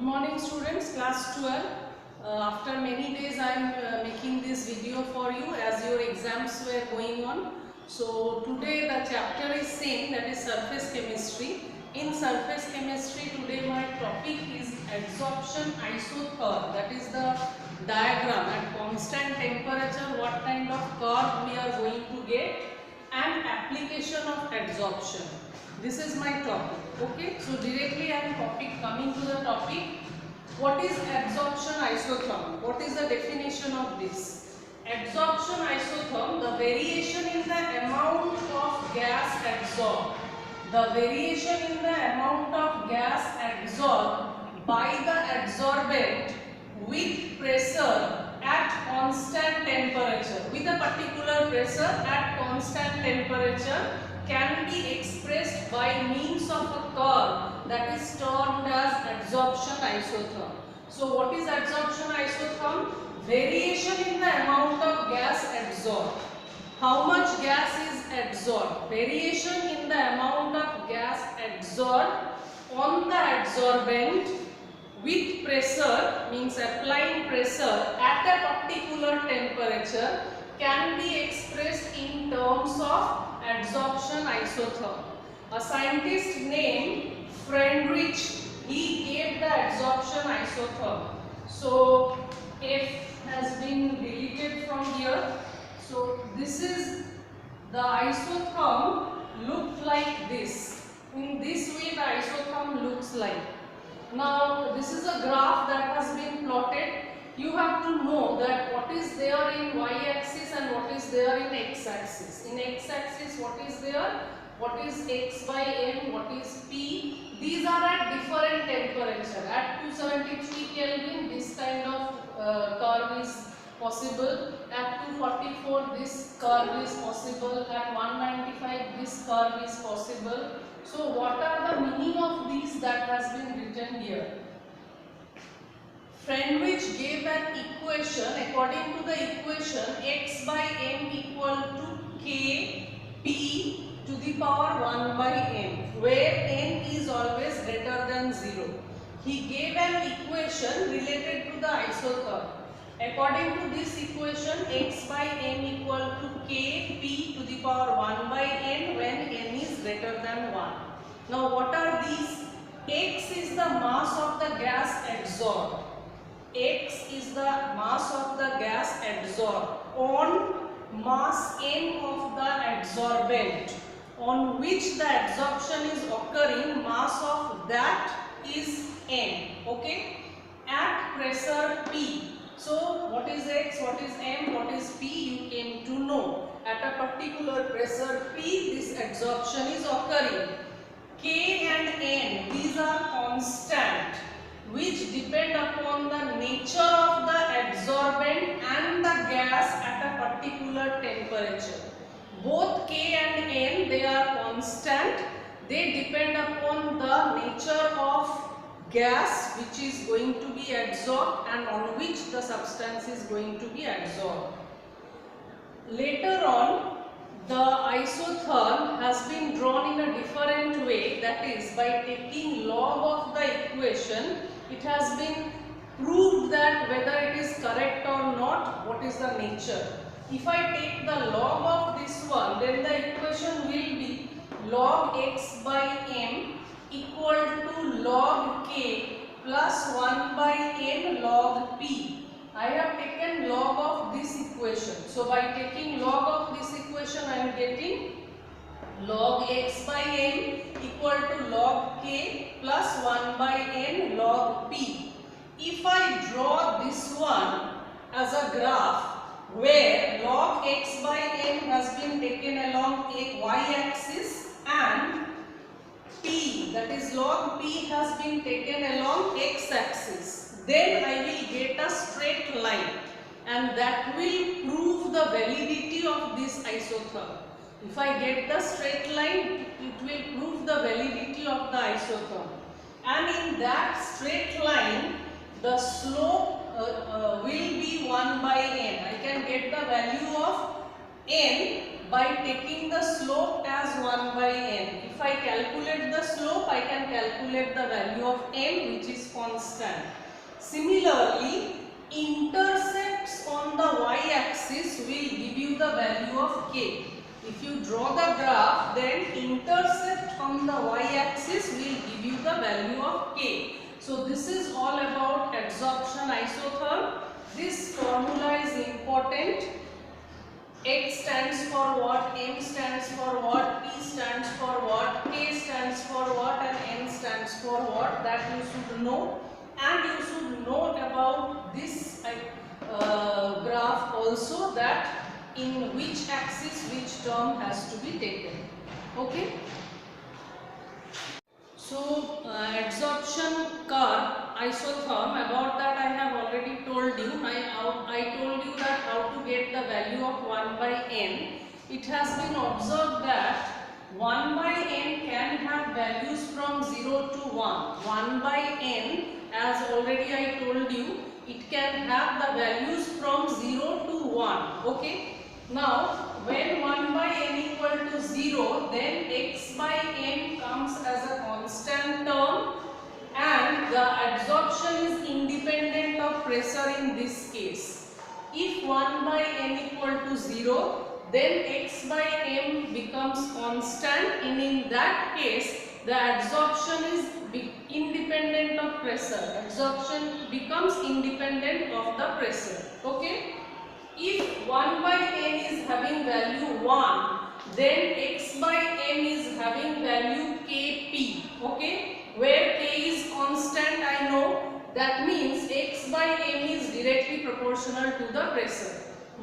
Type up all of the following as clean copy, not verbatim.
morning students, class 12. After many days I am making this video for you as your exams were going on. So today the chapter is same, that is surface chemistry. In surface chemistry today my topic is adsorption isotherm, that is the diagram at constant temperature what kind of curve we are going to get and application of adsorption. This is my topic. Okay, so directly I am coming to the topic. What is adsorption isotherm? What is the definition of this? Adsorption isotherm, the variation in the amount of gas adsorbed. The variation in the amount of gas adsorbed by the adsorbent with pressure at constant temperature. With a particular pressure at constant temperature can be expressed by means of a curve that is termed as adsorption isotherm. So what is adsorption isotherm? Variation in the amount of gas adsorbed. How much gas is adsorbed? Variation in the amount of gas adsorbed on the adsorbent with pressure, means applying pressure at a particular temperature, can be expressed in terms of adsorption isotherm. A scientist named Friedrich, he gave the adsorption isotherm. So F has been deleted from here. So this is the isotherm looked like this. In this way the isotherm looks like. Now this is a graph that has been plotted. You have to know that what is there in y-axis and what is there in x-axis. In x-axis what is there, what is x by m, what is p. These are at different temperature. At 273 Kelvin this kind of curve is possible. At 244 this curve is possible. At 195 this curve is possible. So what are the meaning of these that has been written here? Friedrich gave an equation. According to the equation, x by m equal to k p to the power 1 by n, where n is always greater than 0. He gave an equation related to the isotherm. According to this equation, x by m equal to k p to the power 1 by n when n is greater than 1. Now what are these? X is the mass of the gas adsorbed. X is the mass of the gas adsorbed on mass m of the adsorbent on which the adsorption is occurring, mass of that is n. Okay, at pressure P. So what is x, what is m, what is p, you came to know. At a particular pressure P this adsorption is occurring. K and n, these are constant which depend upon the nature of the adsorbent and the gas at a particular temperature. Both K and N, they are constant. They depend upon the nature of gas which is going to be adsorbed and on which the substance is going to be adsorbed. Later on, the isotherm has been drawn in a different way, that is by taking log of the equation. It has been proved that whether it is correct or not, what is the nature. If I take the log of this one, then the equation will be log x by m equal to log k plus 1 by n log p. I have taken log of this equation. So by taking log of this equation, I am getting log x by m equal to log k plus 1 by n log p. If I draw this one as a graph where log x by m has been taken along a y-axis and p, that is log p, has been taken along x-axis, then I will get a straight line and that will prove the validity of this isotherm. If I get the straight line, it will prove the validity of the isotherm. And in that straight line, the slope will be 1 by n. I can get the value of n by taking the slope as 1 by n. If I calculate calculate the slope, I can calculate the value of m, which is constant. Similarly, intercepts on the y-axis will give you the value of k. If you draw the graph, then intercept on the y-axis will give you the value of k. So this is all about adsorption isotherm. This formula is important. X stands for what, M stands for what, P stands for what, K stands for what, and N stands for what. That you should know. And you should know about this graph also, that in which axis which term has to be taken. Okay. So adsorption curve isotherm, about that I have already told you. I told you that how to get the value of 1 by n. It has been observed that 1 by n can have values from 0 to 1. 1 by n, as already I told you, it can have the values from 0 to 1. Okay. Now, when 1 by n equal to 0, then x by m comes as a constant term, and the adsorption is independent of pressure in this case. If 1 by n equal to 0, then x by m becomes constant, and in that case the adsorption is independent of pressure. Adsorption becomes independent of the pressure. Okay. If 1 by n is having value 1, then x by m is having value kp. Okay. Where k is constant, I know, that means x by m is directly proportional to the pressure.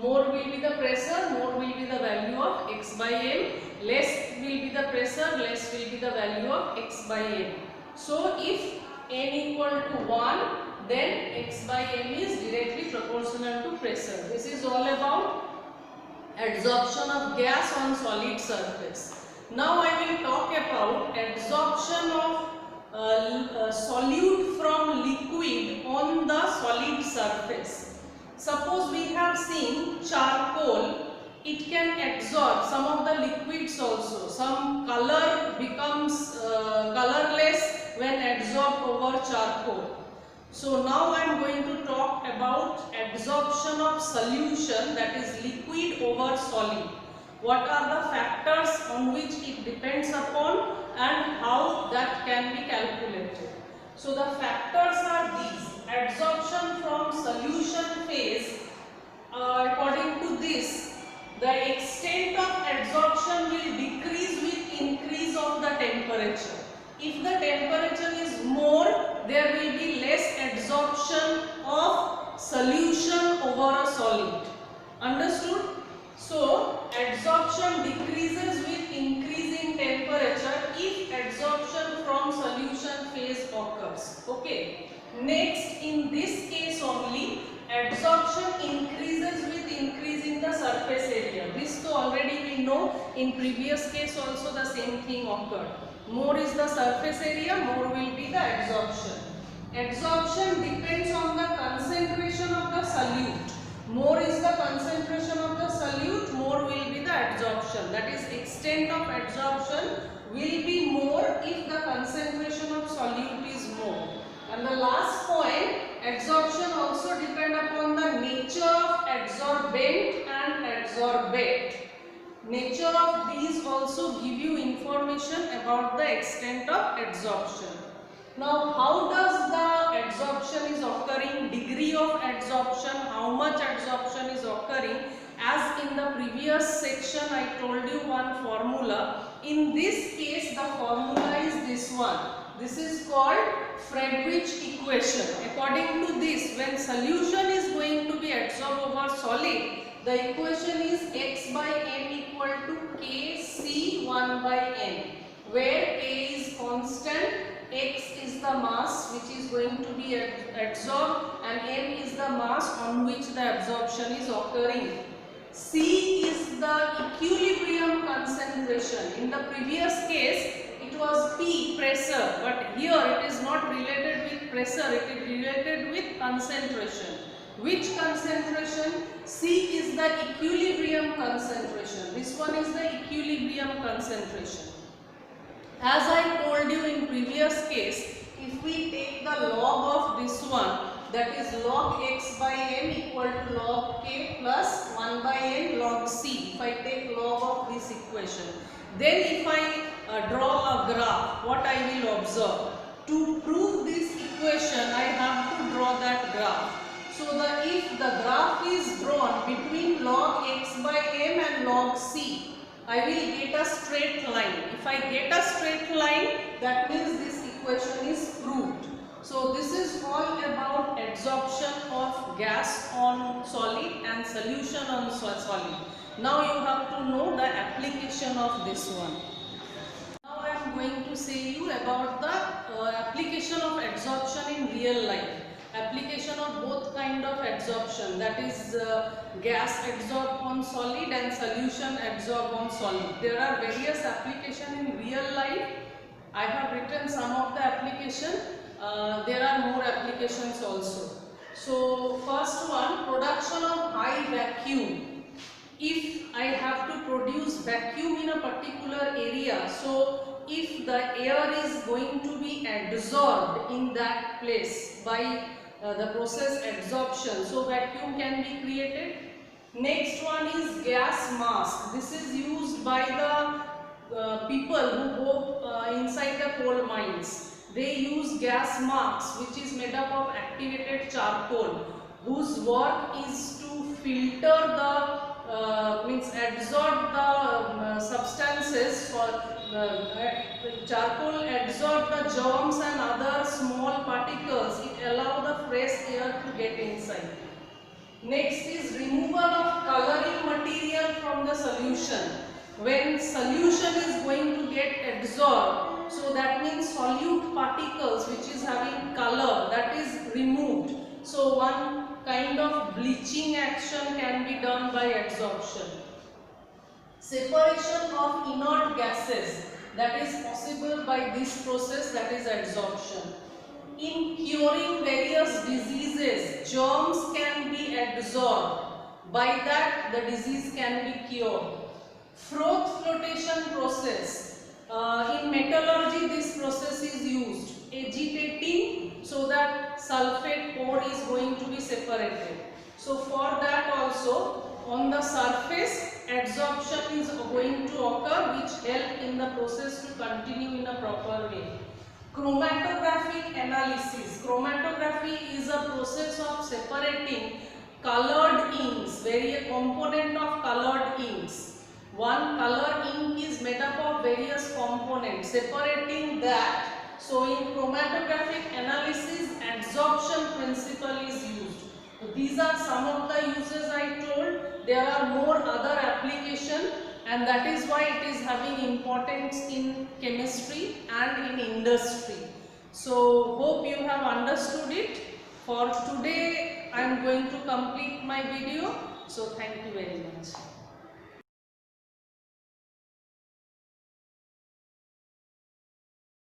More will be the pressure, more will be the value of x by m. Less will be the pressure, less will be the value of x by m. So if n equal to 1, then x by m is directly proportional to pressure. This is all about adsorption of gas on solid surface. Now I will talk about adsorption of solute from liquid on the solid surface. Suppose we have seen charcoal, it can absorb some of the liquids also. Some color becomes colorless when adsorbed over charcoal. So now I am going to talk about adsorption of solution, that is liquid over solid. What are the factors on which it depends upon and how that can be calculated. So the factors are these. Adsorption from solution phase, according to this, the extent of adsorption will decrease with increase of the temperature. If the temperature is more, there will be less adsorption of solution over a solid. Understood? So, adsorption decreases with increasing temperature if adsorption from solution phase occurs. Okay. Next, in this case only, adsorption increases with increasing the surface area. This so already we know, in previous case also the same thing occurred. More is the surface area, more will be the adsorption. Adsorption depends on the concentration of the solute. More is the concentration of the solute, more will be the adsorption. That is, extent of adsorption will be more if the concentration of solute is more. And the last point, adsorption also depend upon the nature of adsorbent and adsorbate. Nature of these also give you information about the extent of adsorption. Now, how does the adsorption is occurring, degree of adsorption, how much adsorption is occurring? As in the previous section I told you one formula. In this case the formula is this one. This is called Friedrich equation. According to this, when solution is going to be adsorbed over solid, the equation is x by m equal to kc 1 by n, where k is constant, x is the mass which is going to be adsorbed, and m is the mass on which the absorption is occurring. C is the equilibrium concentration. In the previous case it was P, pressure, but here it is not related with pressure, it is related with concentration. Which concentration? C is the equilibrium concentration. This one is the equilibrium concentration. As I previous case, if we take the log of this one, that is log x by m equal to log k plus 1 by n log c. If I take log of this equation, then if I draw a graph, what I will observe? To prove this equation, I have to draw that graph. So if the graph is drawn between log x by m and log c, I will get a straight line. If I get a straight line, that means this equation is proved. So this is all about adsorption of gas on solid and solution on solid. Now you have to know the application of this one. Now I am going to say you about the application of adsorption in real life. Application of both kind of adsorption, that is gas adsorb on solid and solution adsorb on solid. There are various applications in real life. I have written some of the application. There are more applications also. So first one, production of high vacuum. If I have to produce vacuum in a particular area, so if the air is going to be adsorbed in that place by the process adsorption, so vacuum can be created. Next one is gas mask. This is used by the people who go inside the coal mines. They use gas masks, which is made up of activated charcoal, whose work is to filter the adsorb the substances. For charcoal adsorb the germs and other small particles. It allows the fresh air to get inside. Next is removal of coloring material from the solution. When solution is going to get adsorbed, so that means solute particles which is having color, that is removed. So one kind of bleaching action can be done by adsorption. Separation of inert gases, that is possible by this process, that is adsorption. In curing various diseases, germs can be adsorbed. By that the disease can be cured. Froth flotation process. In metallurgy this process is used. Agitating, so that sulfate ore is going to be separated. So for that also, on the surface adsorption is going to occur, which help in the process to continue in a proper way. Chromatographic analysis. Chromatography is a process of separating colored inks, various component of colored inks. One color ink is made up of various components, separating that. So in chromatographic analysis, adsorption principle is used. So these are some of the uses I told. There are more other applications, and that is why it is having importance in chemistry and in industry. So hope you have understood it. For today I am going to complete my video. So thank you very much.